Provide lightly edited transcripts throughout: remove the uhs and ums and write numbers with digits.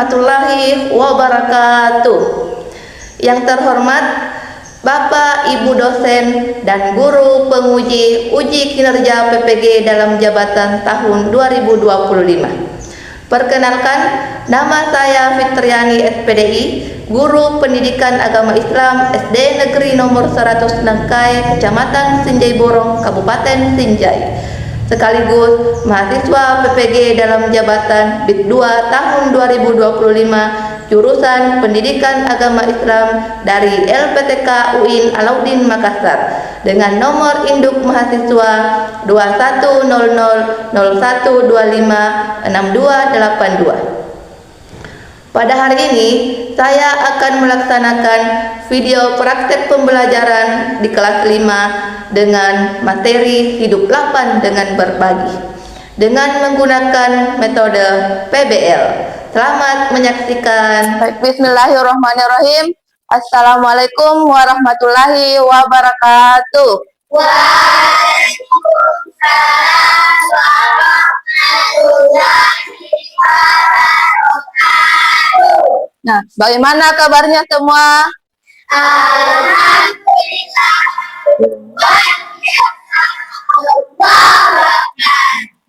warahmatullahi wabarakatuh. Yang terhormat Bapak, Ibu dosen dan guru penguji uji kinerja PPG dalam jabatan tahun 2025. Perkenalkan, nama saya Fitriani SPDI, guru pendidikan agama Islam SD Negeri nomor 100 Nangkai, Kecamatan Sinjai Borong, Kabupaten Sinjai. Sekaligus mahasiswa PPG dalam jabatan BIT 2 tahun 2025 jurusan Pendidikan Agama Islam dari LPTK UIN Alauddin Makassar dengan nomor induk mahasiswa 210001256282. Pada hari ini saya akan melaksanakan video praktek pembelajaran di kelas 5 dengan materi hidup 8 dengan berbagi dengan menggunakan metode PBL. Selamat menyaksikan. Baik, bismillahirrahmanirrahim. Assalamualaikum warahmatullahi wabarakatuh. Waalaikumsalam warahmatullahi wabarakatuh. Nah, bagaimana kabarnya semua? Alhamdulillah.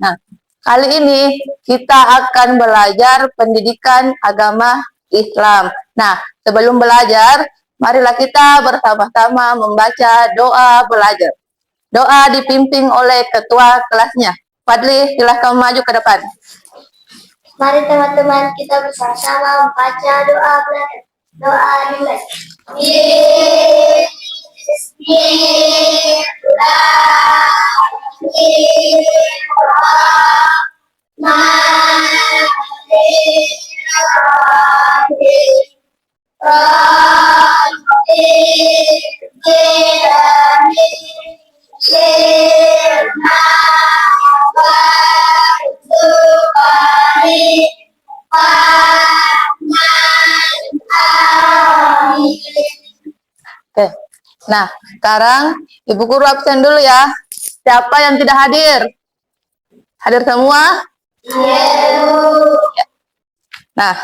Nah, kali ini kita akan belajar pendidikan agama Islam. Nah, sebelum belajar, marilah kita bersama-sama membaca doa belajar. Doa dipimpin oleh ketua kelasnya. Fadli, silahkan maju ke depan. Mari teman-teman kita bersama-sama membaca doa belajar. Doa dimulai. Oke. Nah, sekarang Ibu Guru absen dulu ya. Siapa yang tidak hadir? Hadir semua? Iya. Nah,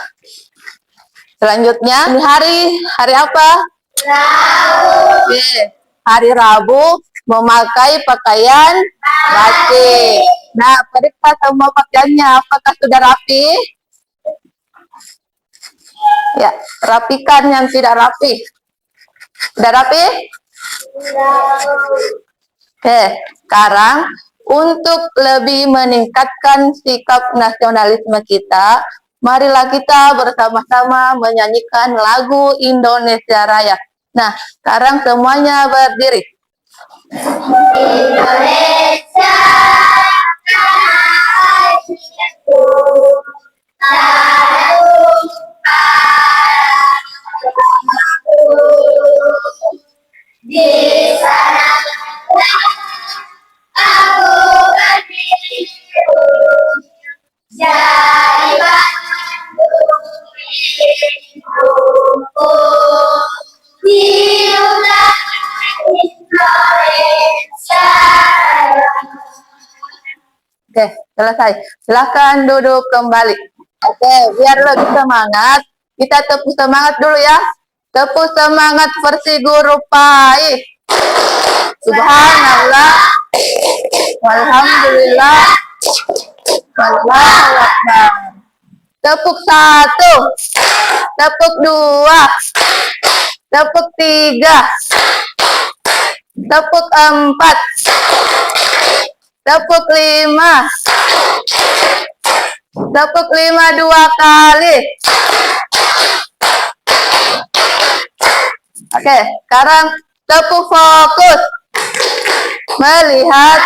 selanjutnya ini hari apa? Rabu. Oke. Hari Rabu memakai pakaian batik. Nah, periksa semua pakaiannya. Apakah sudah rapi? Ya, rapikan yang tidak rapi. Sudah rapi? Oke, sekarang untuk lebih meningkatkan sikap nasionalisme kita, marilah kita bersama-sama menyanyikan lagu Indonesia Raya. Nah, sekarang semuanya berdiri. Indonesia airku, di sana aku berdiri, jadi bantu hidupku, hiduplah Indonesia. Oke, selesai. Silakan duduk kembali. Oke, biar lebih semangat, kita tepuk semangat dulu ya. Tepuk semangat versi guru Pai. Subhanallah, walhamdulillah, wallahu akbar. Tepuk 1, tepuk 2, tepuk 3, tepuk 4, tepuk 5, tepuk 5 2 kali. Oke, sekarang tepuk fokus. Melihat,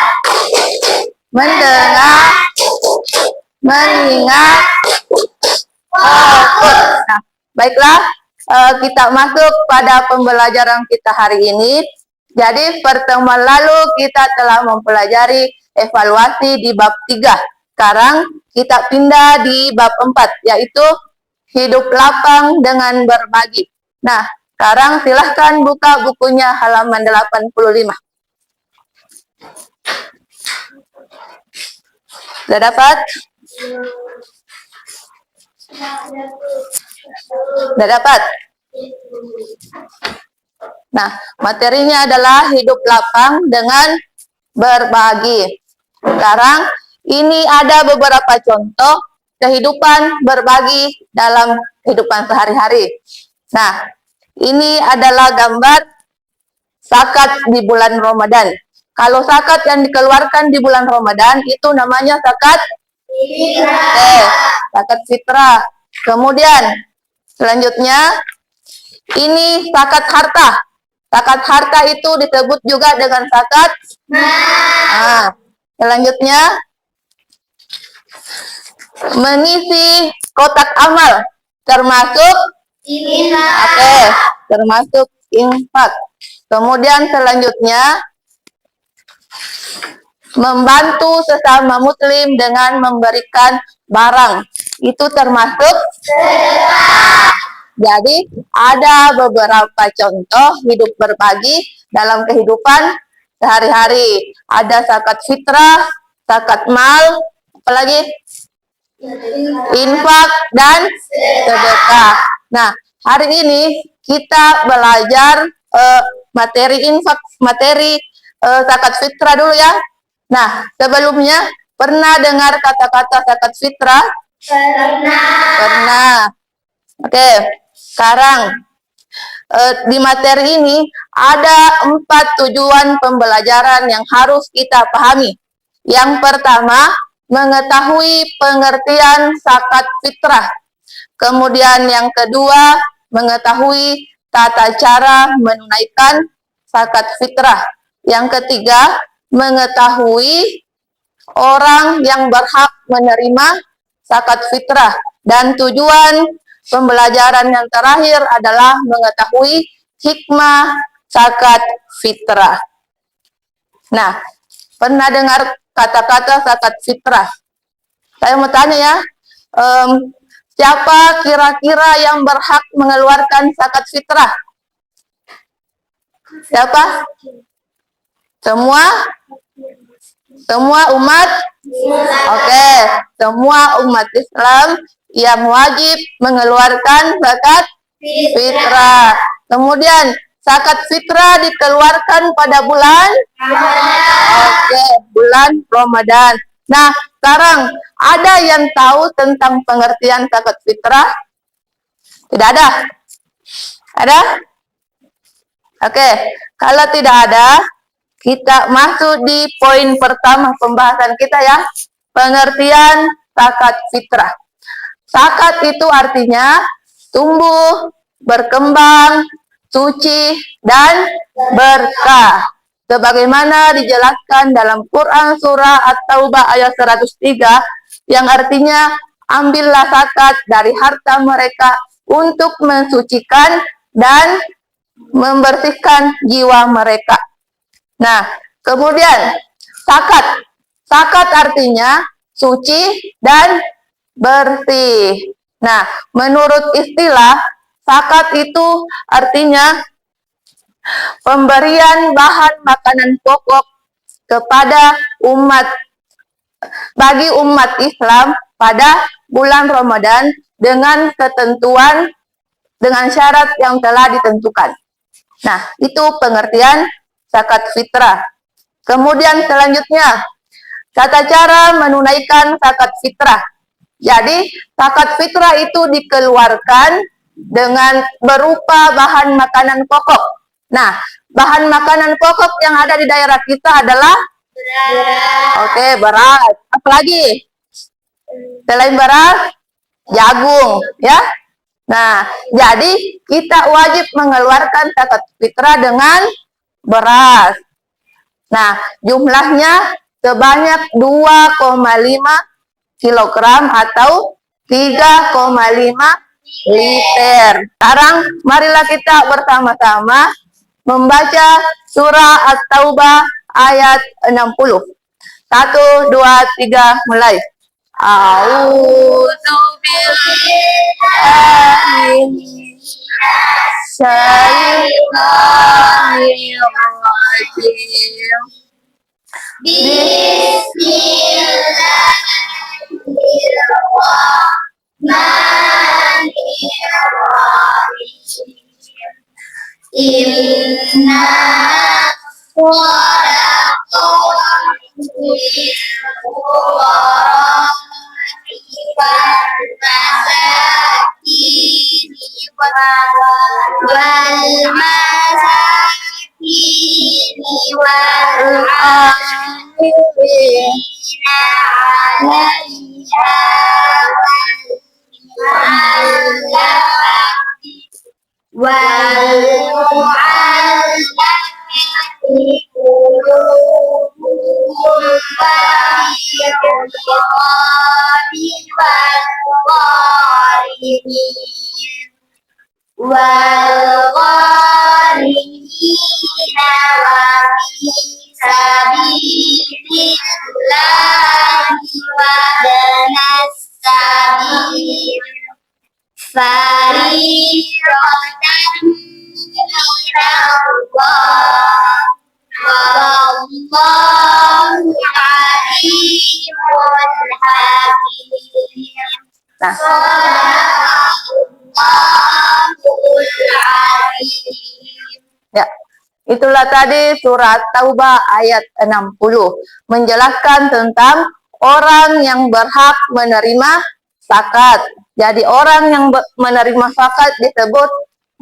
mendengar, mengingat, fokus. Nah, baiklah, kita masuk pada pembelajaran kita hari ini. Jadi pertemuan lalu kita telah mempelajari evaluasi di bab 3. Sekarang kita pindah di bab 4, yaitu hidup lapang dengan berbagi. Nah, sekarang silahkan buka bukunya halaman 85. Sudah dapat? Udah dapat? Nah, materinya adalah hidup lapang dengan berbagi. Sekarang, ini ada beberapa contoh kehidupan berbagi dalam kehidupan sehari-hari. Nah, ini adalah gambar zakat di bulan Ramadan. Kalau zakat yang dikeluarkan di bulan Ramadan itu namanya zakat fitrah. Zakat fitrah. Kemudian selanjutnya ini zakat harta. Zakat harta itu disebut juga dengan zakat mal. Selanjutnya mengisi kotak amal termasuk infak. Termasuk infak. Kemudian selanjutnya membantu sesama muslim dengan memberikan barang. Itu termasuk sedekah. Jadi ada beberapa contoh hidup berbagi dalam kehidupan sehari-hari. Ada zakat fitrah, zakat mal, apalagi infak dan sedekah. Nah, hari ini kita belajar materi infak, materi zakat fitrah dulu ya. Nah, sebelumnya pernah dengar kata-kata zakat fitrah? Pernah. Oke, sekarang di materi ini ada 4 tujuan pembelajaran yang harus kita pahami. Yang pertama, mengetahui pengertian zakat fitrah. Kemudian yang kedua, mengetahui tata cara menunaikan zakat fitrah. Yang ketiga, mengetahui orang yang berhak menerima zakat fitrah. Dan tujuan pembelajaran yang terakhir adalah mengetahui hikmah zakat fitrah. Nah, pernah dengar kata-kata zakat fitrah? Saya mau tanya ya, siapa kira-kira yang berhak mengeluarkan zakat fitrah? Siapa? Semua? Semua umat? Oke, semua umat Islam yang wajib mengeluarkan zakat fitrah. Kemudian zakat fitrah dikeluarkan pada bulan bulan Ramadan. Nah, sekarang ada yang tahu tentang pengertian zakat fitrah? Tidak ada? Ada? Oke, kalau tidak ada, kita masuk di poin pertama pembahasan kita ya. Pengertian zakat fitrah. Zakat itu artinya tumbuh, berkembang, suci, dan berkah. Sebagaimana dijelaskan dalam Quran surah At-Taubah ayat 103 yang artinya ambillah zakat dari harta mereka untuk mensucikan dan membersihkan jiwa mereka. Nah, kemudian zakat. Zakat artinya suci dan bersih. Nah, menurut istilah, zakat itu artinya pemberian bahan makanan pokok kepada bagi umat Islam pada bulan Ramadan dengan ketentuan, dengan syarat yang telah ditentukan. Nah, itu pengertian zakat fitrah. Kemudian selanjutnya, tata cara menunaikan zakat fitrah. Jadi, zakat fitrah itu dikeluarkan dengan berupa bahan makanan pokok. Nah, bahan makanan pokok yang ada di daerah kita adalah beras. Beras. Apalagi? Selain beras, jagung, ya. Nah, jadi kita wajib mengeluarkan zakat fitrah dengan beras. Nah, jumlahnya sebanyak 2,5 kilogram atau 3,5 liter. Sekarang marilah kita bersama-sama membaca surah At-Taubah ayat 60. 1, 2, 3, mulai. A'udzu billahi minasyaitonir rajim. Bismillahirrahmanirrahim. Inna sadaqatul fuqara'i wal masakin wal amilina 'alaiha والمعلقة قلوبهم وفي الرقاب والغارمين وفي سبيل الله وابن السبيل فريضة من الله والله عليم حكيم. Sadaqallahul azim. Ya, itulah tadi surat Taubah ayat 60 menjelaskan tentang orang yang berhak menerima zakat. Jadi orang yang menerima zakat disebut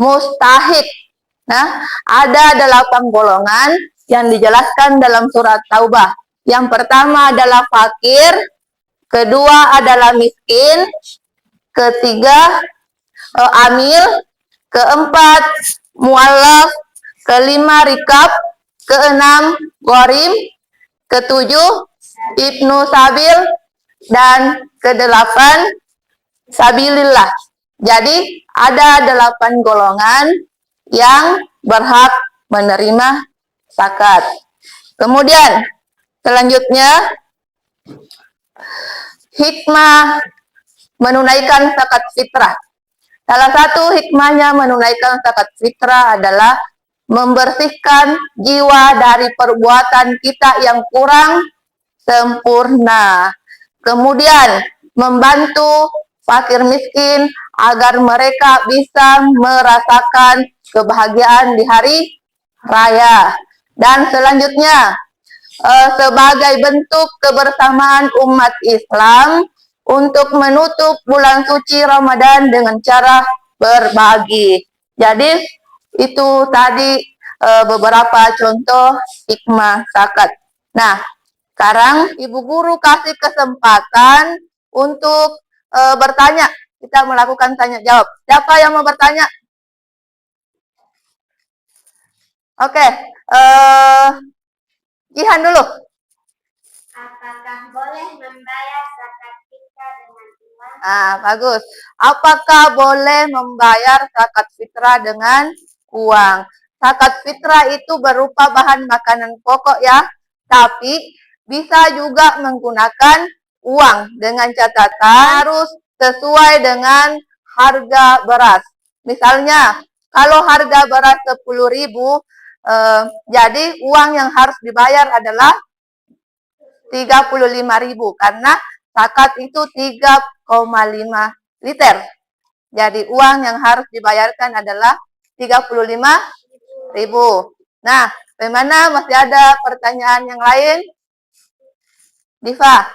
mustahik. Nah, ada 8 golongan yang dijelaskan dalam surat Taubah. Yang pertama adalah fakir, kedua adalah miskin, ketiga amil, keempat mu'allaf, kelima rikab, keenam gharim, ketujuh ibnu sabil, dan kedelapan sabilillah. Jadi ada 8 golongan yang berhak menerima zakat. Kemudian selanjutnya hikmah menunaikan zakat fitrah. Salah satu hikmahnya menunaikan zakat fitrah adalah membersihkan jiwa dari perbuatan kita yang kurang sempurna. Kemudian membantu fakir miskin agar mereka bisa merasakan kebahagiaan di hari raya. Dan selanjutnya sebagai bentuk kebersamaan umat Islam untuk menutup bulan suci Ramadan dengan cara berbagi. Jadi itu tadi beberapa contoh hikmah zakat. Nah, sekarang Ibu Guru kasih kesempatan untuk bertanya. Kita melakukan tanya jawab. Siapa yang mau bertanya? Oke, Jihan dulu. Apakah boleh membayar zakat fitrah dengan uang? Bagus. Apakah boleh membayar zakat fitrah dengan uang? Zakat fitrah itu berupa bahan makanan pokok ya, tapi bisa juga menggunakan uang dengan catatan harus sesuai dengan harga beras. Misalnya, kalau harga beras 10.000, jadi uang yang harus dibayar adalah 35.000 karena zakat itu 3,5 liter. Jadi uang yang harus dibayarkan adalah 35.000. Nah, bagaimana? Masih ada pertanyaan yang lain? Diva.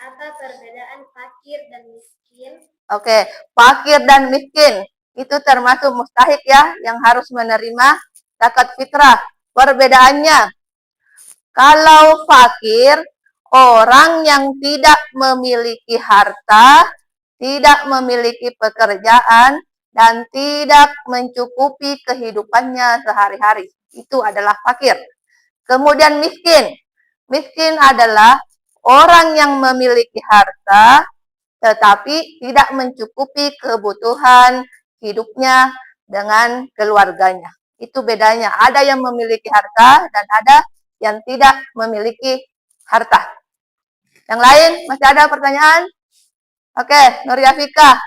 Apa perbedaan fakir dan miskin? Oke, fakir dan miskin itu termasuk mustahik ya, yang harus menerima zakat fitrah. Perbedaannya, kalau fakir, orang yang tidak memiliki harta, tidak memiliki pekerjaan, dan tidak mencukupi kehidupannya sehari-hari. Itu adalah fakir. Kemudian miskin. Miskin adalah orang yang memiliki harta, tetapi tidak mencukupi kebutuhan hidupnya dengan keluarganya. Itu bedanya. Ada yang memiliki harta dan ada yang tidak memiliki harta. Yang lain, masih ada pertanyaan? Oke, Nuriafika.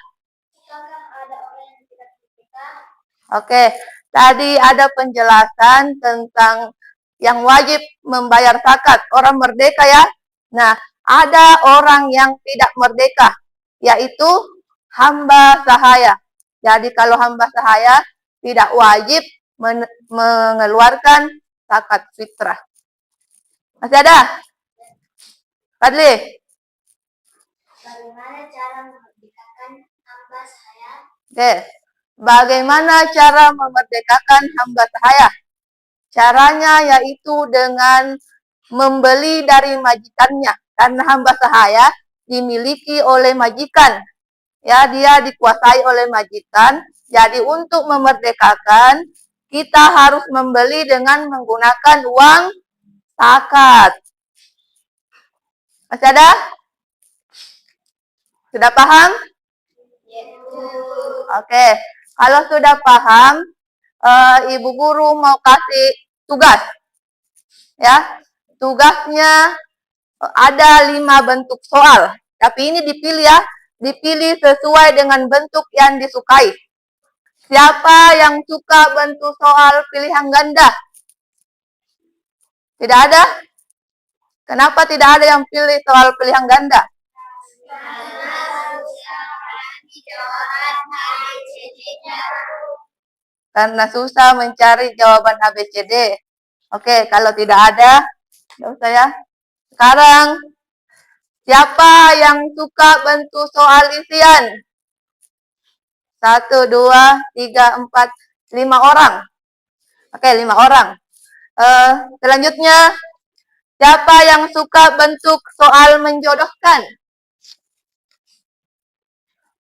Oke, tadi ada penjelasan tentang yang wajib membayar zakat, orang merdeka ya. Nah, ada orang yang tidak merdeka, yaitu hamba sahaya. Jadi kalau hamba sahaya tidak wajib mengeluarkan zakat fitrah. Masih ada? Fadli? Bagaimana cara memerdekakan hamba sahaya? Oke. Bagaimana cara memerdekakan hamba sahaya? Caranya yaitu dengan membeli dari majikannya. Karena hamba sahaya dimiliki oleh majikan. Ya, dia dikuasai oleh majikan. Jadi untuk memerdekakan, kita harus membeli dengan menggunakan uang zakat. Masih ada? Sudah paham? Oke. Kalau sudah paham, Ibu guru mau kasih tugas. Ya, tugasnya ada 5 bentuk soal. Tapi ini dipilih ya, dipilih sesuai dengan bentuk yang disukai. Siapa yang suka bentuk soal pilihan ganda? Tidak ada? Kenapa tidak ada yang pilih soal pilihan ganda? Karena susah mencari jawaban ABCD. Oke, kalau tidak ada, tidak usah ya. Sekarang, siapa yang suka bentuk soal isian? 1, 2, 3, 4, 5 orang. Oke, 5 orang. Selanjutnya, siapa yang suka bentuk soal menjodohkan?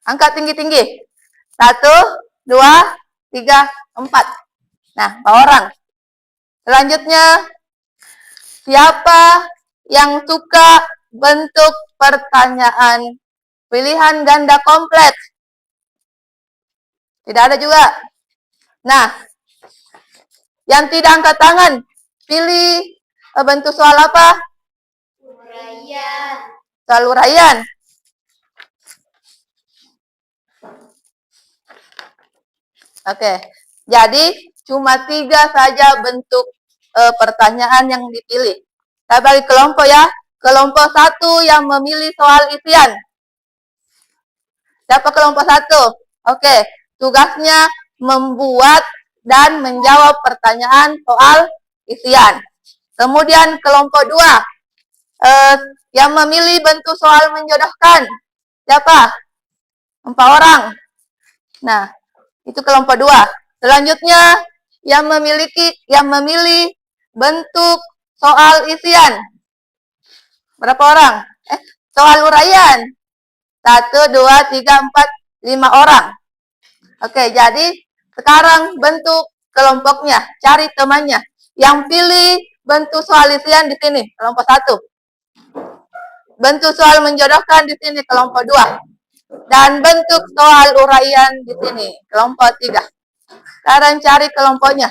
Angkat tinggi-tinggi. 1, 2, 3, 4. Nah, 4 orang. Selanjutnya, siapa yang suka bentuk pertanyaan pilihan ganda kompleks? Tidak ada juga. Nah, yang tidak angkat tangan, pilih bentuk soal apa? Uraian. Soal uraian. Oke, jadi cuma 3 saja bentuk pertanyaan yang dipilih. Kita bagi kelompok ya. Kelompok 1 yang memilih soal isian. Siapa kelompok 1? Oke, tugasnya membuat dan menjawab pertanyaan soal isian. Kemudian kelompok 2 yang memilih bentuk soal menjodohkan. Siapa? 4 orang. Nah, itu kelompok 2. Selanjutnya yang memilih bentuk soal isian. Berapa orang? Soal uraian. 1, 2, 3, 4, 5 orang. Oke, jadi sekarang bentuk kelompoknya, cari temannya. Yang pilih bentuk soal isian di sini, kelompok 1. Bentuk soal menjodohkan di sini, kelompok 2. Dan bentuk soal uraian di sini, kelompok 3. Sekarang cari kelompoknya.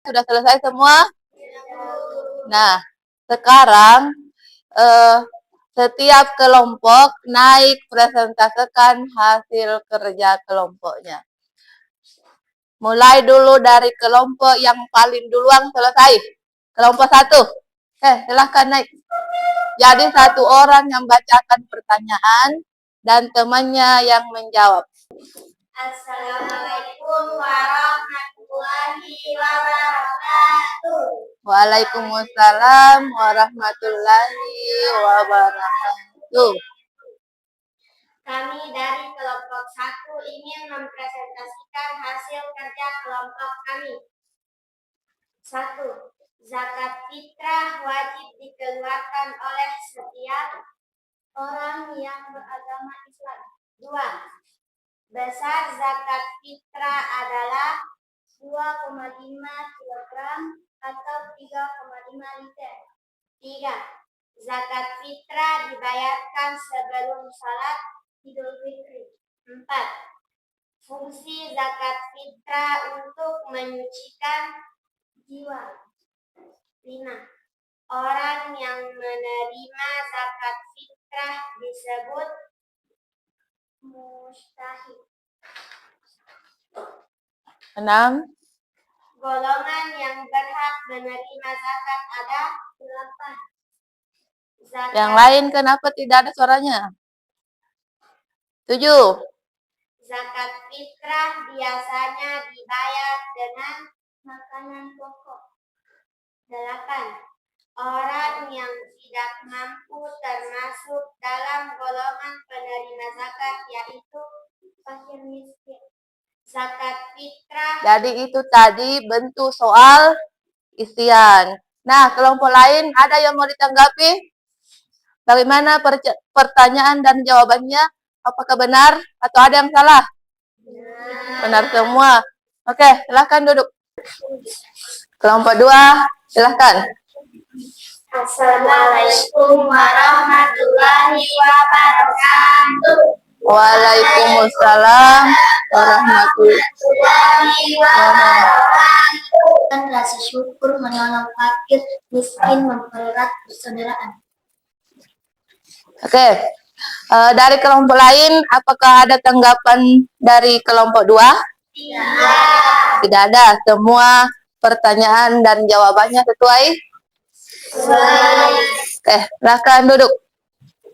Sudah selesai semua? Nah, sekarang setiap kelompok naik presentasikan hasil kerja kelompoknya. Mulai dulu dari kelompok yang paling duluan selesai. Kelompok 1. Silahkan naik. Jadi satu orang yang bacakan pertanyaan dan temannya yang menjawab. Assalamualaikum warahmatullahi wabarakatuh. Waalaikumsalam warahmatullahi wabarakatuh. Kami dari kelompok 1 ingin mempresentasikan hasil kerja kelompok kami. 1. Zakat fitrah wajib dikeluarkan oleh setiap orang yang beragama Islam. 2. Besar zakat fitrah adalah 2,5 kg atau 3,5 liter. 3. Zakat fitrah dibayarkan sebelum salat Idul Fitri. 4. Fungsi zakat fitrah untuk menyucikan jiwa. 5. Orang yang menerima zakat fitrah disebut mustahik. 6. Golongan yang berhak menerima zakat ada 8. Zakat Yang lain kenapa tidak ada suaranya? 7. Zakat fitrah biasanya dibayar dengan makanan pokok. 8. Orang yang tidak mampu termasuk dalam golongan penerima zakat, yaitu fakir miskin. Zakat fitrah. Jadi itu tadi bentuk soal isian. Nah, kelompok lain ada yang mau ditanggapi? Bagaimana pertanyaan dan jawabannya? Apakah benar atau ada yang salah? Benar semua. Oke, silahkan duduk. Kelompok 2, silahkan. Assalamualaikum warahmatullahi wabarakatuh. Waalaikumsalam warahmatullahi wabarakatuh. Dan rasa syukur menolong fakir miskin mempererat persaudaraan. Oke, dari kelompok lain, apakah ada tanggapan dari kelompok 2? Tidak. Tidak ada. Semua pertanyaan dan jawabannya sesuai? Oke, silakan duduk.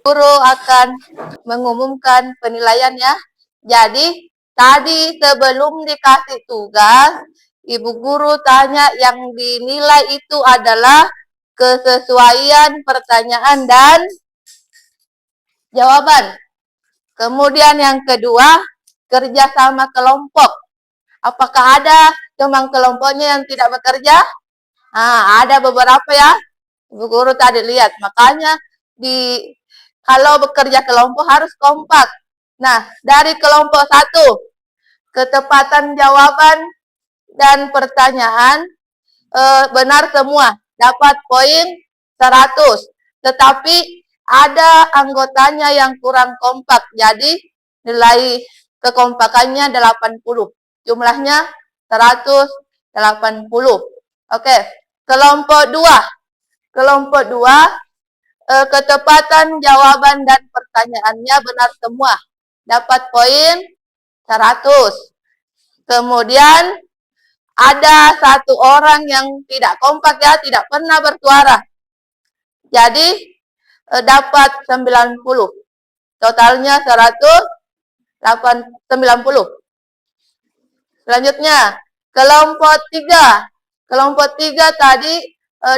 Guru akan mengumumkan penilaiannya. Jadi, tadi sebelum dikasih tugas, Ibu Guru tanya yang dinilai itu adalah kesesuaian pertanyaan dan jawaban. Kemudian yang kedua, kerjasama kelompok. Apakah ada teman kelompoknya yang tidak bekerja? Nah, ada beberapa ya. Ibu Guru tadi lihat. Makanya kalau bekerja kelompok harus kompak. Nah, dari kelompok 1, ketepatan jawaban dan pertanyaan benar semua. Dapat poin 100. Tetapi ada anggotanya yang kurang kompak. Jadi nilai kekompakannya 80. Jumlahnya 180. Oke. Kelompok 2. Kelompok 2, ketepatan jawaban dan pertanyaannya benar semua. Dapat poin 100. Kemudian ada satu orang yang tidak kompak ya, tidak pernah bersuara. Jadi dapat 90. Totalnya 190. Selanjutnya, kelompok 3. Kelompok 3 tadi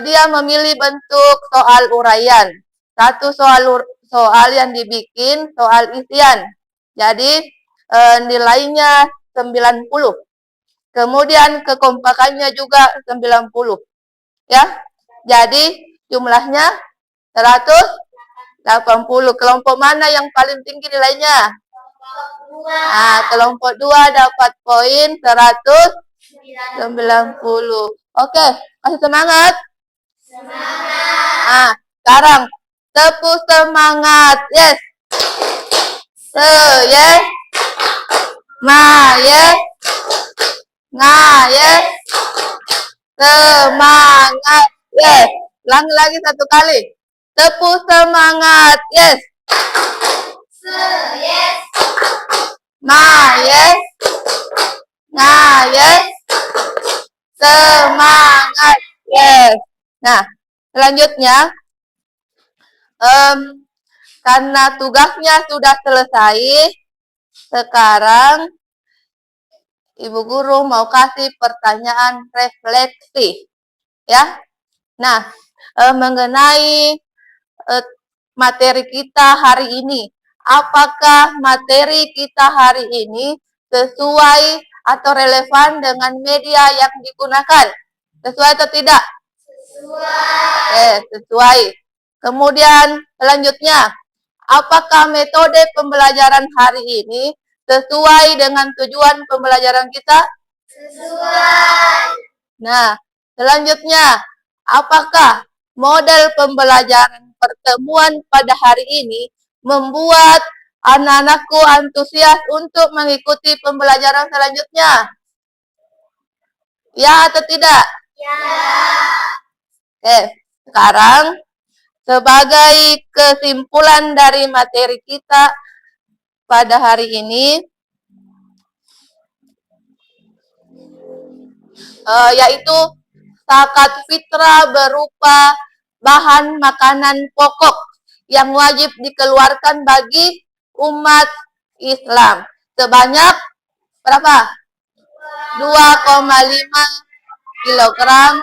dia memilih bentuk soal uraian. Satu soal yang dibikin soal isian. Jadi nilainya 90. Kemudian kekompakannya juga 90. Ya. Jadi jumlahnya 180. Kelompok mana yang paling tinggi nilainya? Nah, kelompok 2 dapat poin 190. Oke, masih semangat? Semangat. Nah, sekarang tepuk semangat. Yes. Yes. Yes. Yes. Semangat. Yes. Ulangi lagi satu kali. Tepuk semangat. Yes. Yes. Yes. Yes. Semangat. Yes. Nah, selanjutnya Karena tugasnya sudah selesai, sekarang Ibu Guru mau kasih pertanyaan refleksi, ya. Nah, mengenai materi kita hari ini, apakah materi kita hari ini sesuai atau relevan dengan media yang digunakan? Sesuai atau tidak? Sesuai. Sesuai. Kemudian selanjutnya, apakah metode pembelajaran hari ini sesuai dengan tujuan pembelajaran kita? Sesuai. Nah, selanjutnya, apakah model pembelajaran pertemuan pada hari ini membuat anak-anakku antusias untuk mengikuti pembelajaran selanjutnya? Ya atau tidak? Ya. Oke, sekarang sebagai kesimpulan dari materi kita pada hari ini, yaitu zakat fitrah berupa bahan makanan pokok yang wajib dikeluarkan bagi umat Islam sebanyak berapa? 2,5 kilogram.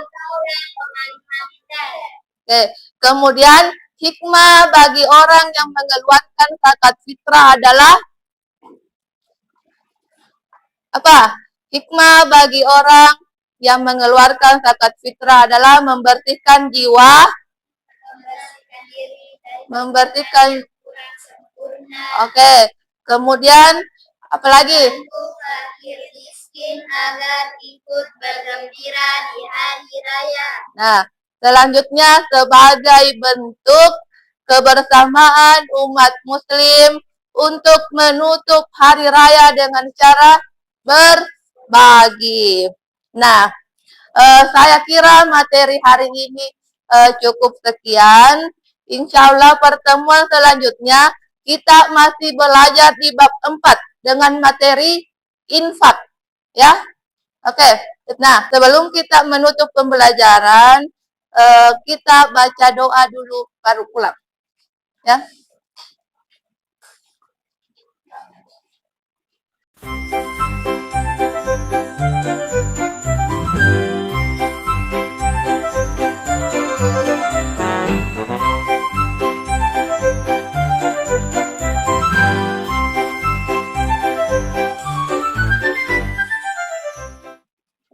Oke. Kemudian hikmah bagi orang yang mengeluarkan zakat fitrah adalah apa? Hikmah bagi orang yang mengeluarkan zakat fitrah adalah membersihkan jiwa, membersihkan. Oke. Kemudian apa lagi? Miskin agar ikut bergembira di hari raya. Nah, selanjutnya sebagai bentuk kebersamaan umat muslim untuk menutup hari raya dengan cara berbagi. Nah, saya kira materi hari ini cukup sekian. Insya Allah pertemuan selanjutnya kita masih belajar di bab 4 dengan materi infak. Ya, oke. Nah, sebelum kita menutup pembelajaran, kita baca doa dulu baru pulang. Ya.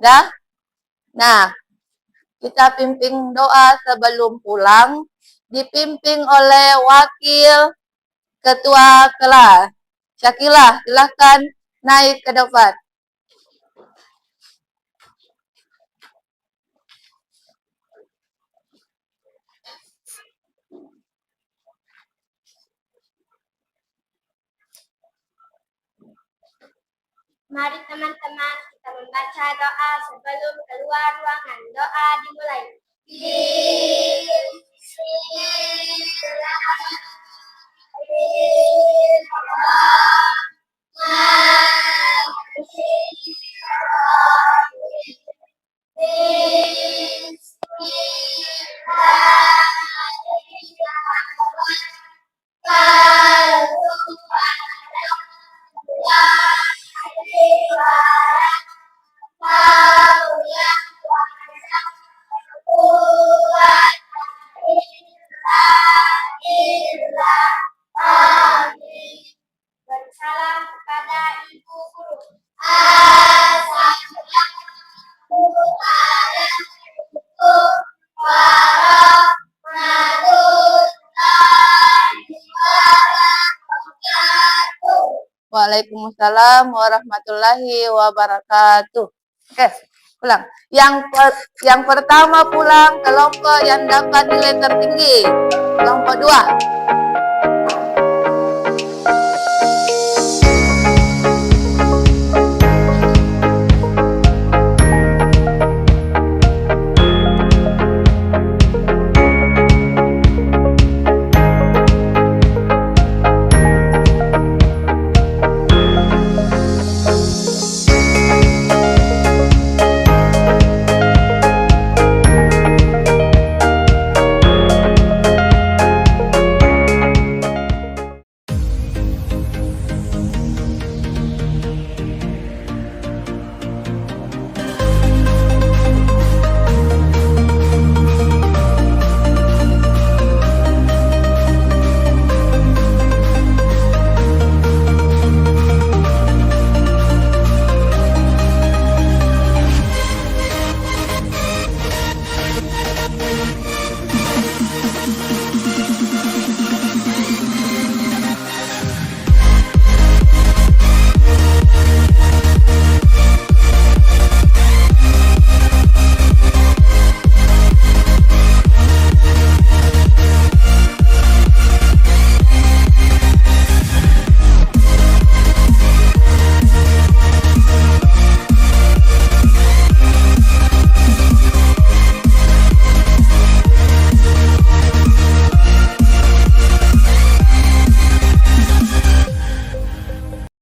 Dah? Nah, kita pimpin doa sebelum pulang, dipimpin oleh wakil ketua kelas. Syakila, silahkan naik ke depan. Mari teman-teman kita membaca doa sebelum keluar ruangan. Doa dimulai. Bersalam kepada Ibu Guru. Waalaikumsalam warahmatullahi wabarakatuh. Oke, pulang. Yang pertama pulang kelompok yang dapat nilai tertinggi. Kelompok 2.